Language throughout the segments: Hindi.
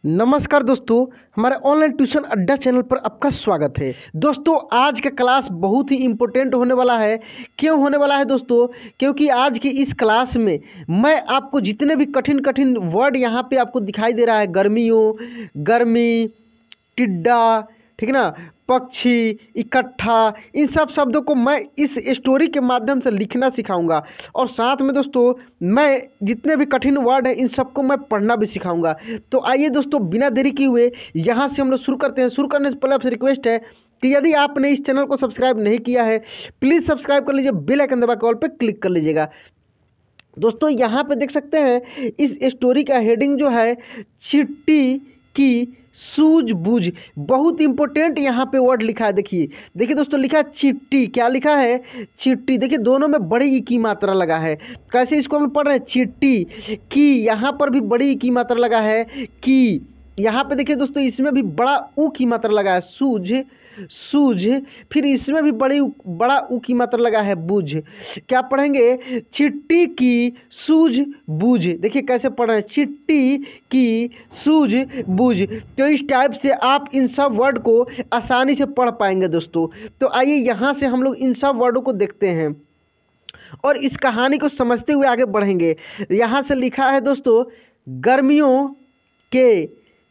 नमस्कार दोस्तों, हमारे ऑनलाइन ट्यूशन अड्डा चैनल पर आपका स्वागत है। दोस्तों, आज का क्लास बहुत ही इम्पोर्टेंट होने वाला है। क्यों होने वाला है दोस्तों? क्योंकि आज की इस क्लास में मैं आपको जितने भी कठिन कठिन वर्ड यहाँ पे आपको दिखाई दे रहा है, गर्मी, टिड्डा, ठीक है ना, पक्षी, इकट्ठा, इन सब शब्दों को मैं इस स्टोरी के माध्यम से लिखना सिखाऊंगा। और साथ में दोस्तों मैं जितने भी कठिन वर्ड हैं इन सबको मैं पढ़ना भी सिखाऊंगा। तो आइए दोस्तों, बिना देरी किए हुए यहाँ से हम लोग शुरू करते हैं। शुरू करने से पहले आपसे रिक्वेस्ट है कि यदि आपने इस चैनल को सब्सक्राइब नहीं किया है, प्लीज़ सब्सक्राइब कर लीजिए, बेल आइकन दबा के ऑल पे क्लिक कर लीजिएगा। दोस्तों यहाँ पे देख सकते हैं इस स्टोरी का हेडिंग जो है, चिट्टी की सूझबूझ। बहुत इंपॉर्टेंट यहाँ पे वर्ड लिखा है। देखिए दोस्तों, लिखा है चिट्टी। क्या लिखा है? चिट्टी। देखिए दोनों में बड़ी ई की मात्रा लगा है। कैसे इसको हम पढ़ रहे हैं? चिट्टी की, यहाँ पर भी बड़ी ई की मात्रा लगा है की। यहाँ पे देखिए दोस्तों, इसमें भी बड़ा ऊ की मात्रा लगा है, सूझ। फिर इसमें भी बड़ा ऊ की मात्रा लगा है, बुझ। क्या पढ़ेंगे? चिट्टी की सूझबूझ। देखिए कैसे पढ़ रहे हैं, चिट्टी की सूझबूझ। तो इस टाइप से आप इन सब वर्ड को आसानी से पढ़ पाएंगे दोस्तों। तो आइए यहाँ से हम लोग इन सब वर्डों को देखते हैं और इस कहानी को समझते हुए आगे बढ़ेंगे। यहाँ से लिखा है दोस्तों, गर्मियों के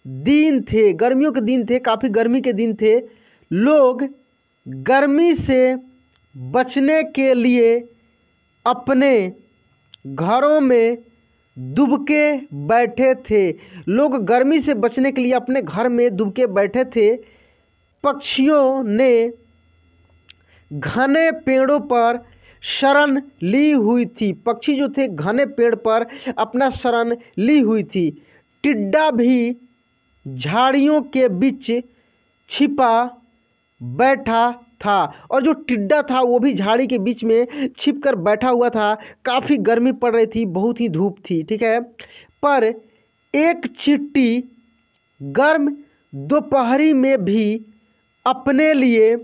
दिन थे, काफ़ी गर्मी के दिन थे। लोग गर्मी से बचने के लिए अपने घरों में दुबके बैठे थे। लोग गर्मी से बचने के लिए अपने घर में दुबके बैठे थे। पक्षियों ने घने पेड़ों पर शरण ली हुई थी। पक्षी जो थे घने पेड़ पर अपना शरण ली हुई थी। टिड्डा भी झाड़ियों के बीच छिपा बैठा था। और जो टिड्डा था वो भी झाड़ी के बीच में छिप कर बैठा हुआ था। काफ़ी गर्मी पड़ रही थी, बहुत ही धूप थी, ठीक है। पर एक चिट्टी गर्म दोपहरी में भी अपने लिए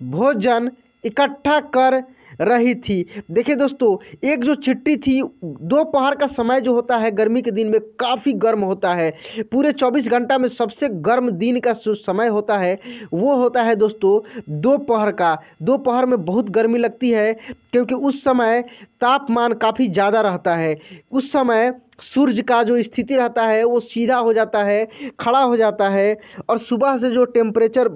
भोजन इकट्ठा कर रही थी। देखिए दोस्तों, एक जो चिट्टी थी, दोपहर का समय जो होता है गर्मी के दिन में काफ़ी गर्म होता है। पूरे 24 घंटा में सबसे गर्म दिन का जो समय होता है वो होता है दोस्तों दोपहर का। दोपहर में बहुत गर्मी लगती है क्योंकि उस समय तापमान काफ़ी ज़्यादा रहता है। उस समय सूर्य का जो स्थिति रहता है वो सीधा हो जाता है, खड़ा हो जाता है। और सुबह से जो टेम्परेचर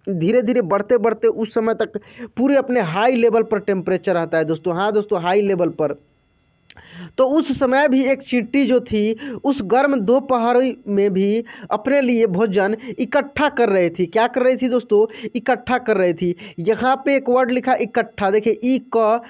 धीरे धीरे बढ़ते बढ़ते उस समय तक पूरे अपने हाई लेवल पर टेम्परेचर रहता है दोस्तों। हाँ दोस्तों, हाई लेवल पर। तो उस समय भी एक चिट्टी जो थी उस गर्म दोपहर में भी अपने लिए भोजन इकट्ठा कर रही थी। क्या कर रही थी दोस्तों? इकट्ठा कर रही थी। यहाँ पे एक वर्ड लिखा इकट्ठा। देखिए ई क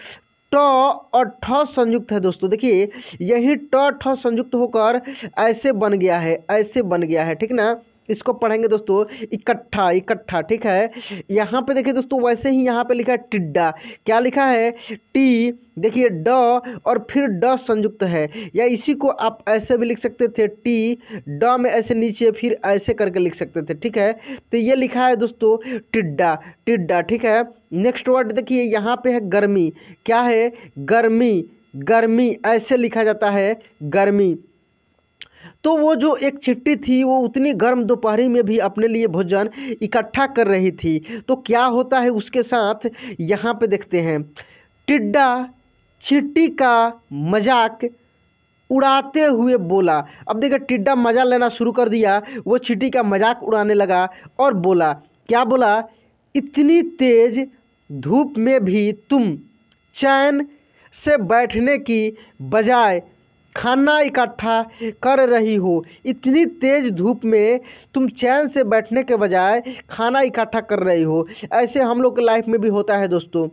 ट और ठ संयुक्त है दोस्तों। देखिए यही ट ठ संयुक्त होकर ऐसे बन गया है, ठीक ना। इसको पढ़ेंगे दोस्तों इकट्ठा, ठीक है। यहाँ पे देखिए दोस्तों, वैसे ही यहाँ पे लिखा है टिड्डा। क्या लिखा है? टी। देखिए ड और फिर ड संयुक्त है, या इसी को आप ऐसे भी लिख सकते थे, टी ड में ऐसे नीचे फिर ऐसे करके लिख सकते थे, ठीक है। तो ये लिखा है दोस्तों टिड्डा, ठीक है। नेक्स्ट वर्ड देखिए, यहाँ पे है गर्मी। क्या है? गर्मी ऐसे लिखा जाता है, गर्मी। तो वो जो एक चिट्टी थी वो उतनी गर्म दोपहरी में भी अपने लिए भोजन इकट्ठा कर रही थी। तो क्या होता है उसके साथ, यहाँ पे देखते हैं। टिड्डा चिट्टी का मजाक उड़ाते हुए बोला। अब देखिए टिड्डा मजा लेना शुरू कर दिया, वो चिट्टी का मजाक उड़ाने लगा और बोला। क्या बोला? इतनी तेज धूप में भी तुम चैन से बैठने की बजाय खाना इकट्ठा कर रही हो। इतनी तेज धूप में तुम चैन से बैठने के बजाय खाना इकट्ठा कर रही हो। ऐसे हम लोग के लाइफ में भी होता है दोस्तों।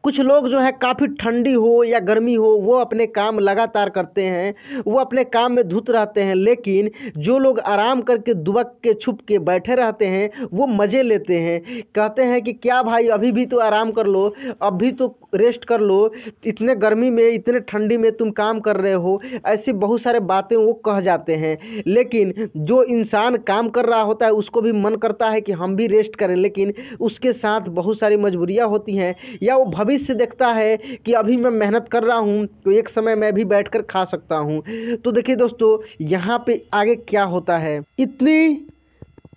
कुछ लोग जो है काफ़ी ठंडी हो या गर्मी हो वो अपने काम लगातार करते हैं, वो अपने काम में धुत रहते हैं। लेकिन जो लोग आराम करके दुबक के छुप के बैठे रहते हैं वो मज़े लेते हैं। कहते हैं कि क्या भाई, अभी भी तो आराम कर लो, अभी तो रेस्ट कर लो, इतने गर्मी में इतने ठंडी में तुम काम कर रहे हो। ऐसी बहुत सारे बातें वो कह जाते हैं। लेकिन जो इंसान काम कर रहा होता है उसको भी मन करता है कि हम भी रेस्ट करें, लेकिन उसके साथ बहुत सारी मजबूरियाँ होती हैं, या वो भविष्य देखता है कि अभी मैं मेहनत कर रहा हूँ तो एक समय मैं भी बैठकर खा सकता हूँ। तो देखिए दोस्तों, यहाँ पे आगे क्या होता है, इतनी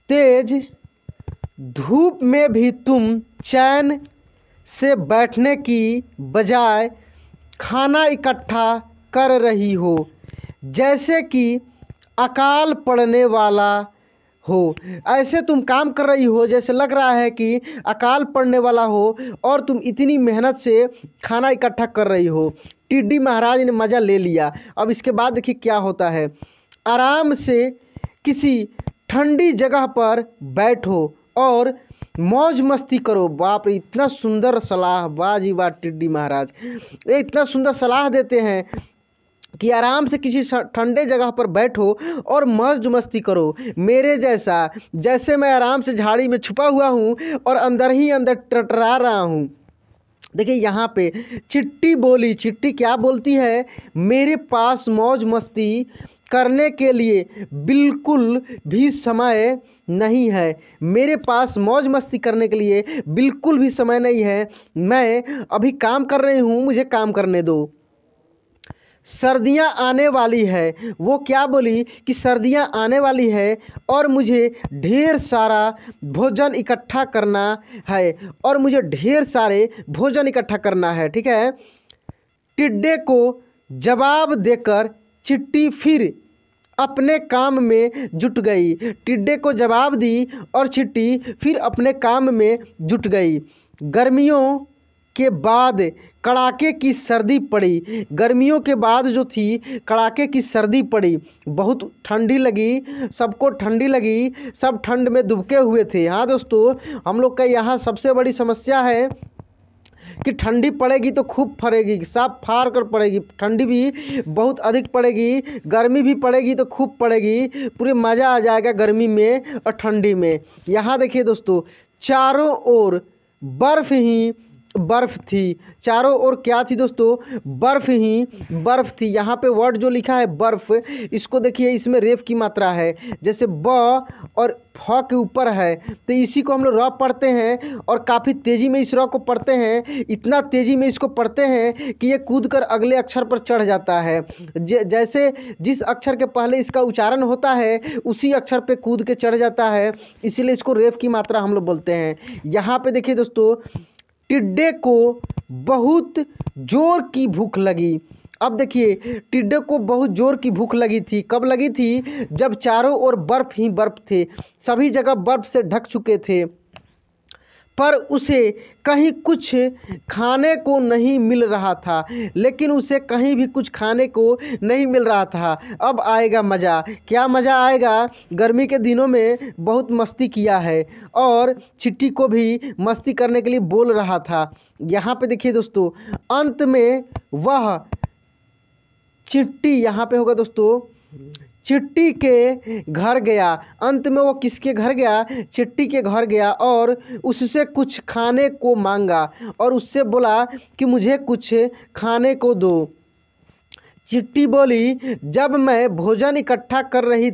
तेज धूप में भी तुम चैन से बैठने की बजाय खाना इकट्ठा कर रही हो, जैसे कि अकाल पड़ने वाला हो। ऐसे तुम काम कर रही हो जैसे लग रहा है कि अकाल पड़ने वाला हो, और तुम इतनी मेहनत से खाना इकट्ठा कर रही हो। टिड्डी महाराज ने मज़ा ले लिया। अब इसके बाद देखिए क्या होता है, आराम से किसी ठंडी जगह पर बैठो और मौज मस्ती करो। बाप रे, इतना सुंदर सलाह, वाह जी वाह। टिड्डी महाराज ये इतना सुंदर सलाह देते हैं कि आराम से किसी ठंडे जगह पर बैठो और मौज मस्ती करो मेरे जैसा, जैसे मैं आराम से झाड़ी में छुपा हुआ हूँ और अंदर ही अंदर टटरा रहा हूँ। देखिए यहाँ पे चिट्टी बोली, चिट्टी क्या बोलती है, मेरे पास मौज मस्ती करने के लिए बिल्कुल भी समय नहीं है, मेरे पास मौज मस्ती करने के लिए बिल्कुल भी समय नहीं है, मैं अभी काम कर रही हूँ, मुझे काम करने दो। सर्दियाँ आने वाली है, वो क्या बोली कि सर्दियाँ आने वाली है और मुझे ढेर सारा भोजन इकट्ठा करना है, और मुझे ढेर सारे भोजन इकट्ठा करना है, ठीक है। टिड्डे को जवाब देकर चिट्टी फिर अपने काम में जुट गई। टिड्डे को जवाब दी और चिट्टी फिर अपने काम में जुट गई। गर्मियों के बाद कड़ाके की सर्दी पड़ी। गर्मियों के बाद जो थी कड़ाके की सर्दी पड़ी, बहुत ठंडी लगी, सबको ठंडी लगी, सब ठंड में दुबके हुए थे। हाँ दोस्तों, हम लोग का यहाँ सबसे बड़ी समस्या है कि ठंडी पड़ेगी तो खूब फरेगी, साफ फाड़ कर पड़ेगी, ठंडी भी बहुत अधिक पड़ेगी, गर्मी भी पड़ेगी तो खूब पड़ेगी, पूरे मज़ा आ जाएगा गर्मी में और ठंडी में। यहाँ देखिए दोस्तों, चारों ओर बर्फ़ ही बर्फ़ थी। चारों ओर क्या थी दोस्तों, बर्फ़ ही बर्फ़ थी। यहाँ पे वर्ड जो लिखा है बर्फ़, इसको देखिए, इसमें रेफ की मात्रा है, जैसे ब और फ के ऊपर है तो इसी को हम लोग र पढ़ते हैं और काफ़ी तेज़ी में इस र को पढ़ते हैं। इतना तेज़ी में इसको पढ़ते हैं कि ये कूद कर अगले अक्षर पर चढ़ जाता है। जैसे जिस अक्षर के पहले इसका उच्चारण होता है उसी अक्षर पे कूद के चढ़ जाता है, इसीलिए इसको रेफ की मात्रा हम लोग बोलते हैं। यहाँ पे देखिए दोस्तों, टिड्डे को बहुत जोर की भूख लगी। अब देखिए, टिड्डे को बहुत जोर की भूख लगी थी। कब लगी थी, जब चारों ओर बर्फ़ ही बर्फ़ थे, सभी जगह बर्फ़ से ढक चुके थे, पर उसे कहीं कुछ खाने को नहीं मिल रहा था। लेकिन उसे कहीं भी कुछ खाने को नहीं मिल रहा था। अब आएगा मज़ा। क्या मज़ा आएगा, गर्मी के दिनों में बहुत मस्ती किया है और चिट्टी को भी मस्ती करने के लिए बोल रहा था। यहाँ पे देखिए दोस्तों, अंत में वह चिट्टी, यहाँ पे होगा दोस्तों, चिट्टी के घर गया। अंत में वो किसके घर गया, चिट्टी के घर गया और उससे कुछ खाने को मांगा और उससे बोला कि मुझे कुछ खाने को दो। चिट्टी बोली, जब मैं भोजन इकट्ठा कर रही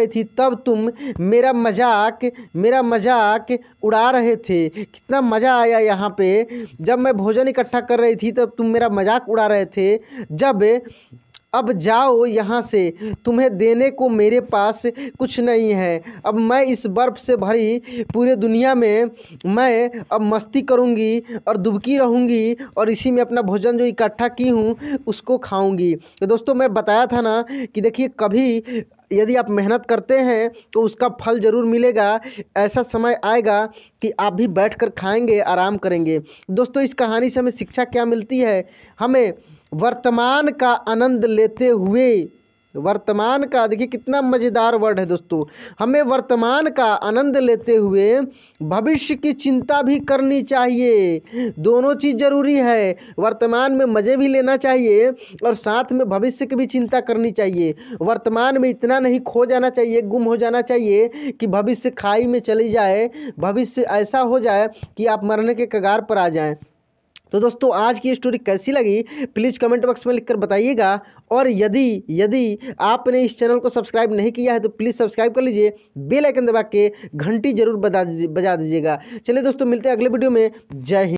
थी तब तुम मेरा मजाक उड़ा रहे थे। कितना मज़ा आया यहाँ पे, जब मैं भोजन इकट्ठा कर रही थी तब तुम मेरा मजाक उड़ा रहे थे। अब जाओ यहाँ से, तुम्हें देने को मेरे पास कुछ नहीं है। अब मैं इस बर्फ़ से भरी पूरे दुनिया में मैं अब मस्ती करूँगी और दुबकी रहूँगी और इसी में अपना भोजन जो इकट्ठा की हूँ उसको खाऊँगी। तो दोस्तों, मैं बताया था ना कि देखिए, कभी यदि आप मेहनत करते हैं तो उसका फल ज़रूर मिलेगा। ऐसा समय आएगा कि आप भी बैठकर खाएंगे, आराम करेंगे। दोस्तों, इस कहानी से हमें शिक्षा क्या मिलती है, हमें वर्तमान का आनंद लेते हुए, वर्तमान का, देखिए कितना मज़ेदार वर्ड है दोस्तों, हमें वर्तमान का आनंद लेते हुए भविष्य की चिंता भी करनी चाहिए। दोनों चीज़ ज़रूरी है, वर्तमान में मज़े भी लेना चाहिए और साथ में भविष्य की भी चिंता करनी चाहिए। वर्तमान में इतना नहीं खो जाना चाहिए, गुम हो जाना चाहिए कि भविष्य खाई में चली जाए, भविष्य ऐसा हो जाए कि आप मरने के कगार पर आ जाएं। तो दोस्तों आज की स्टोरी कैसी लगी प्लीज़ कमेंट बॉक्स में लिखकर बताइएगा। और यदि आपने इस चैनल को सब्सक्राइब नहीं किया है तो प्लीज़ सब्सक्राइब कर लीजिए, बेल आइकन दबा के घंटी जरूर बजा दीजिएगा। चलिए दोस्तों मिलते हैं अगले वीडियो में। जय हिंद।